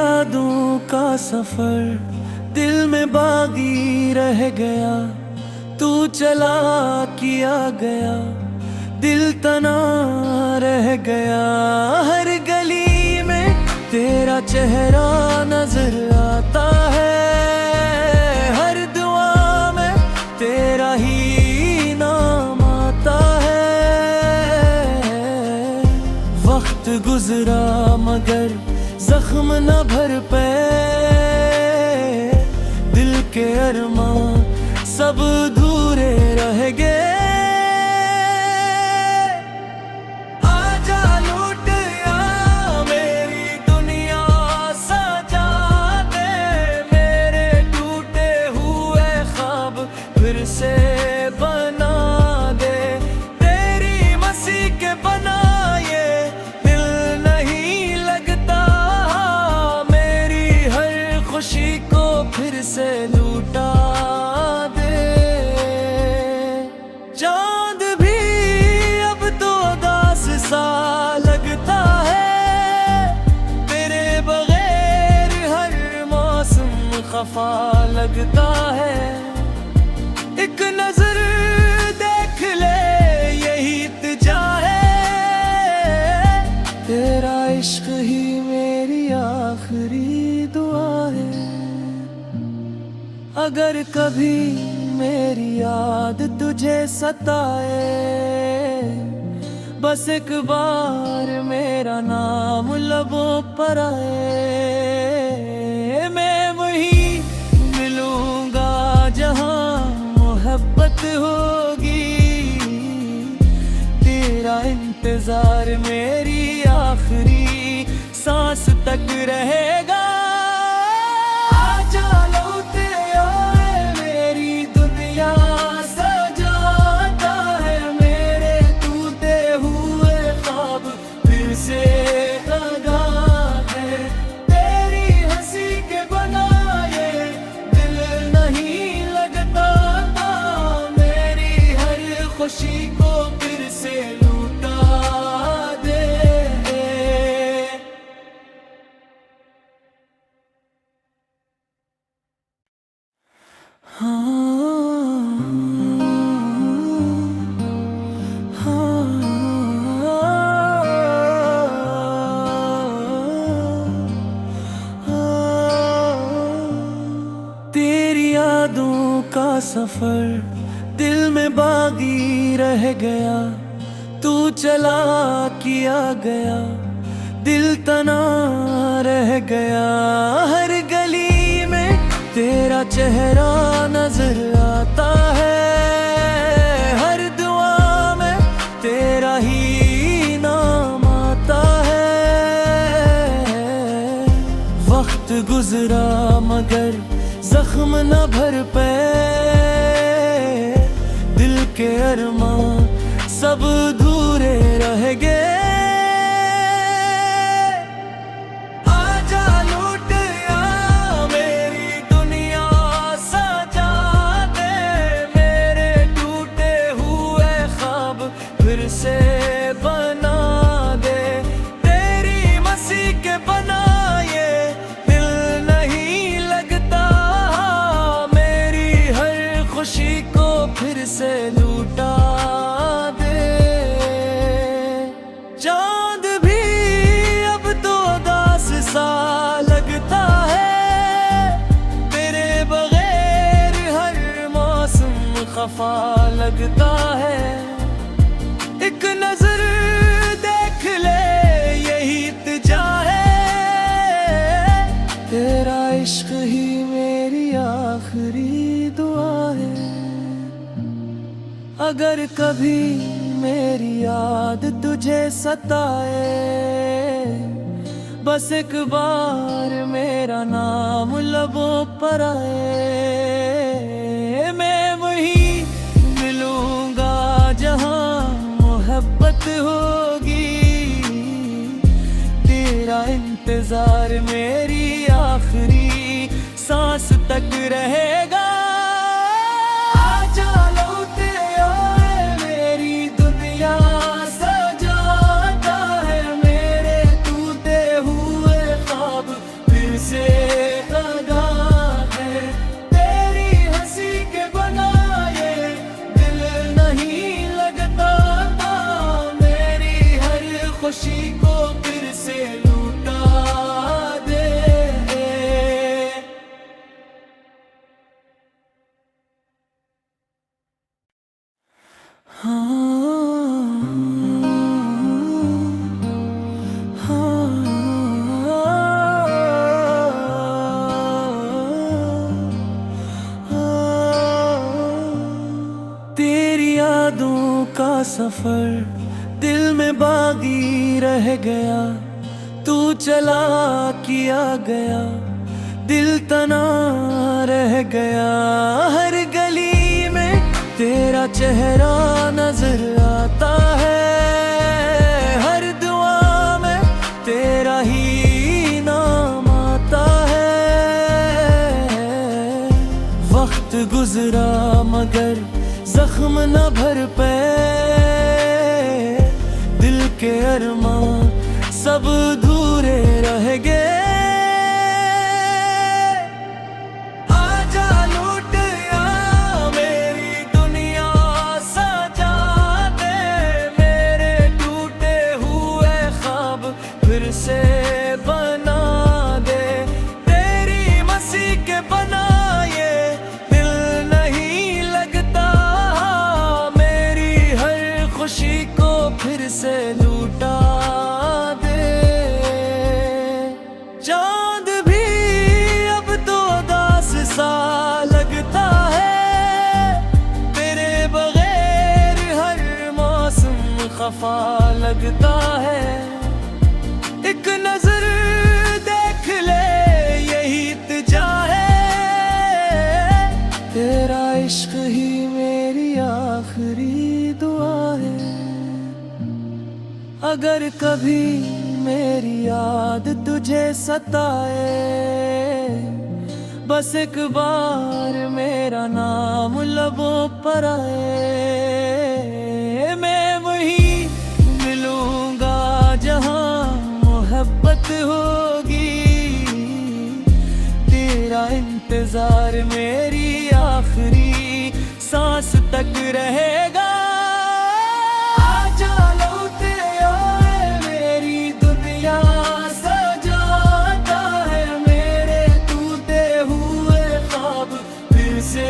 यादों का सफर दिल में बागी रह गया। तू चला किया गया, दिल तना रह गया। हर गली में तेरा चेहरा नजर आता है, हर दुआ में तेरा ही नाम आता है। वक्त गुजरा मगर जख्म न भर पे, दिल के अरमान सब अधूरे रह गए। आजा लूट या मेरी दुनिया सजा दे, मेरे टूटे हुए ख्वाब फिर से बना दे। तेरी मसीह के बनाए दिल नहीं लगता, मेरी हर खुशी को फिर से लूटा दे। चांद भी अब तो उदास सा लगता है, तेरे बगैर हर मौसम खफा लगता है। एक नजर देख ले यही इल्तिजा है, तेरा इश्क ही मेरी आखिरी दुआ है। अगर कभी मेरी याद तुझे सताए, बस एक बार मेरा नाम लबों पर आए। मैं वहीं मिलूंगा जहां मोहब्बत होगी, तेरा इंतजार मेरी आखिरी सांस तक रहेगा। आजा लौट आए मेरी दुनिया सजाता है, मेरे टूटे हुए ख्वाब फिर से लगा है। तेरी हंसी के बनाए दिल नहीं लगता, मेरी हर खुशी को फिर से लूटा दे। तेरी यादों का सफर दिल में बागी रह गया। तू चला किया गया, दिल तना रह गया। हर गली में तेरा चेहरा नजर आता है, हर दुआ में तेरा ही नाम आता है। वक्त गुजरा मगर जख्म न भर पे, दिल के अरमान सब अधूरे रह गए। आजा लूट या मेरी दुनिया सजा दे, मेरे टूटे हुए ख्वाब फिर से बना दे। तेरी मसीह के बनाए दिल नहीं लगता, मेरी हर खुशी को फिर से लूटा दे। चांद भी अब तो उदास सा लगता है, तेरे बगैर हर मौसम खफा लगता है। एक नजर देख ले यही इल्तिजा है, तेरा इश्क ही मेरी आखिरी दुआ है। अगर कभी मेरी याद तुझे सताए, बस एक बार मेरा नाम लबों पर आए। मैं वहीं मिलूंगा जहां मोहब्बत होगी, तेरा इंतजार मेरी आखिरी सांस तक रहेगा। आजा लौट आए मेरी दुनिया सजाता है, मेरे टूटे हुए ख्वाब फिर से लगा है। तेरी हंसी के बना ये दिल नहीं लगता था, मेरी हर खुशी को फिर से लूटा दे। तेरी यादों का सफर दिल में बागी रह गया, तू चला किया गया, दिल तना रह गया। हर गली में तेरा चेहरा नजर आता है, हर दुआ में तेरा ही नाम आता है। वक्त गुजरा मगर जख्म न भर पे, दिल के अरमां सब अधूरे रह गए। आजा लूट या मेरी दुनिया सजा दे, मेरे टूटे हुए ख्वाब फिर से बना दे। तेरी मसीह के बनाए दिल नहीं लगता, मेरी हर खुशी को फिर से लूटा दे। चांद भी अब तो उदास सा लगता है, तेरे बगैर हर मौसम खफा लगता है। एक नजर देख ले यही इल्तिजा है, तेरा इश्क ही मेरी आखिरी दुआ है। अगर कभी मेरी याद तुझे सताए, बस एक बार मेरा नाम लबों पर आए। मैं वहीं मिलूंगा जहां मोहब्बत होगी, तेरा इंतजार मेरी आखिरी सांस तक रहेगा। आजा लौट आए मेरी दुनिया सजाता है, मेरे टूटे हुए ख्वाब फिर से